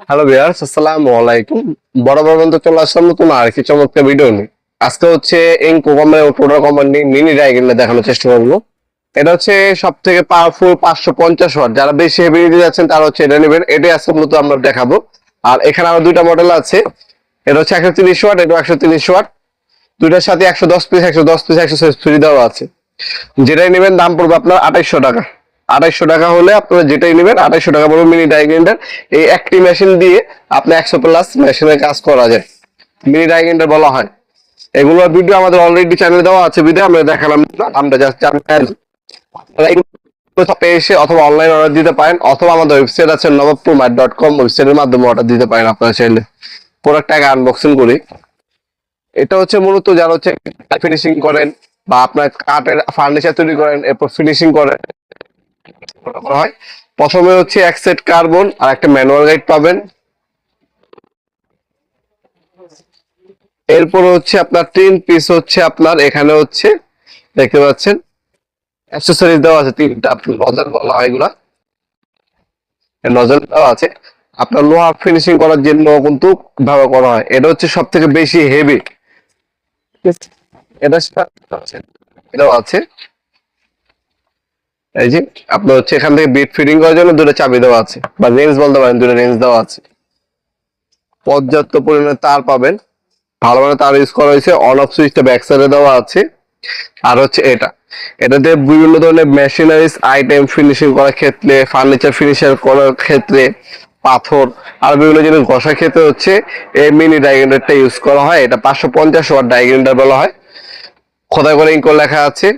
Hello viewers, আসসালামু আলাইকুম। বরাবর মতো চলে আসলাম নতুন আর কি চমৎকার ভিডিও নিয়ে। আজকে হচ্ছে Inco company total company mini diagram দেখানোর চেষ্টা করবো। এটা হচ্ছে সব থেকে পাওয়ারফুল 550 ওয়াট। যারা বেশি হেভি নিতে যাচ্ছেন তারা হচ্ছে এটা নেবেন। এটাই আজকে মূলত আমরা দেখাবো। আর এখানে আরো দুইটা মডেল আছে। এটা হচ্ছে 130 ওয়াট, এটা 130 ওয়াট। দুইটার সাথে 110 পিস 110 পিস 100 ফ্রি দেওয়া আছে। যেটাই নেবেন দাম পড়বে আপনার 2800 টাকা। 2800 টাকা হলে আপনারা যেটাই নেবেন 2800 টাকা পড়বে মিনি ডাই গ্রাইন্ডার। এই একটি মেশিন দিয়ে আপনি 100 প্লাস মেশিনের কাজ করা যায়, মিনি ডাই গ্রাইন্ডার বলা হয়। এগুলোর ভিডিও আমাদের অলরেডি চ্যানেলে দেওয়া আছে, ভিডিও আমরা দেখালাম না, আমরা জাস্ট এসে অথবা অনলাইন অর্ডার দিতে পারেন, অথবা আমাদের ওয়েবসাইট আছে নবাবপুরমার্ট.com, ওয়েবসাইটের মাধ্যমে অর্ডার দিতে পারেন আপনারা চাইলে। প্রোডাক্টটাকে আনবক্সিং করি। এটা হচ্ছে মূলত যারা হচ্ছে ফিনিশিং করেন বা আপনার কাঠের ফার্নিচার তৈরি করেন, এরপর ফিনিশিং করেন হয়। প্রথমে হচ্ছে এক সেট কার্বন আর একটা ম্যানুয়াল গাইড পাবেন। এরপর হচ্ছে আপনার 3 পিস হচ্ছে আপনার এখানে হচ্ছে দেখতে পাচ্ছেন অ্যাকসেসরিজ দেওয়া আছে 3টা, নজল বলা হয় এগুলা, নজল দেওয়া আছে আপনার লোহা ফিনিশিং করার জন্য কিন্তু ব্যবহার করা হয়। এটা হচ্ছে সব থেকে বেশি হেভি। এটা এটাও আছে। এই যে আপনার হচ্ছে এখান থেকে বিট ফিটিং করার জন্য দুটো চাবি দেওয়া আছে, বা রেঞ্জ বলতে পারেন, দুটো রেঞ্জ দেওয়া আছে। পর্যাপ্ত পরিমাণে তার পাবেন, ভালো মানে তার ইউজ করা হয়েছে। অন অফ সুইচটা ব্যাক সাইডে দেওয়া আছে। আর হচ্ছে এটাতে বিভিন্ন ধরনের মেশিনারিজ আইটেম ফিনিশিং করার ক্ষেত্রে, ফার্নিচার ফিনিশার করার ক্ষেত্রে, পাথর আর বিভিন্ন জিনিস ঘষার ক্ষেত্রে হচ্ছে এই মিনি ডাইগ্রাইন্ডারটা ইউজ করা হয়। এটা 550 ওয়াট ডাইগ্রাইন্ডার বলা হয়। খোদাই করে ইনকো লেখা আছে।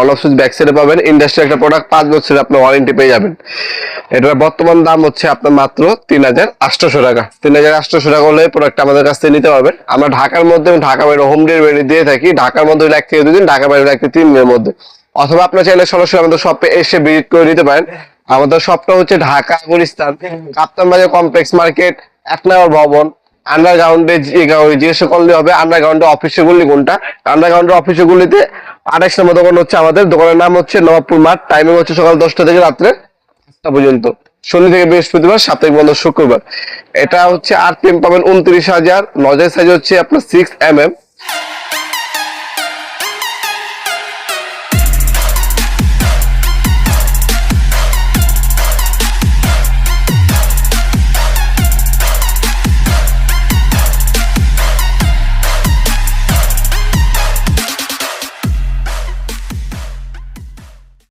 অল অফ সুইচ ব্যাক সাইডে পাবেন। ইন্ডাস্ট্রি একটা প্রোডাক্ট, 5 বছরের আপনার ওয়ারেন্টি পেয়ে যাবেন। এটার বর্তমান দাম হচ্ছে আপনার মাত্র 3800 টাকা। 3800 টাকা হলে প্রোডাক্ট আমাদের কাছ থেকে নিতে পারবেন। আমরা ঢাকার মধ্যে ঢাকা বাইরে হোম ডেলিভারি দিয়ে থাকি। ঢাকার মধ্যে 1 থেকে 2 দিন, ঢাকা বাইরে 1 থেকে 3 দিনের মধ্যে। অথবা আপনার চাইলে সরাসরি আমাদের শপে এসে ভিজিট করে নিতে পারেন। আমাদের শপটা হচ্ছে ঢাকা গুলিস্তান কাপ্তান বাজার কমপ্লেক্স মার্কেট 1 নম্বর ভবন। আন্ডারগ্রাউন্ডে জিজ্ঞাসা করলে হবে আন্ডারগ্রাউন্ডে অফিসের গুলি কোনটা। আন্ডারগ্রাউন্ডের অফিসের গুলিতে 28 নম্বর দোকান হচ্ছে আমাদের। দোকানের নাম হচ্ছে নবাবপুর মাঠ। টাইমিং হচ্ছে সকাল 10টা থেকে রাত্রে 8টা পর্যন্ত। শনি থেকে বৃহস্পতিবার, সাপ্তাহিক বন্ধ শুক্রবার। এটা হচ্ছে আরপিএম পাবেন 29,000। নজের সাইজ হচ্ছে আপনার 6 mm।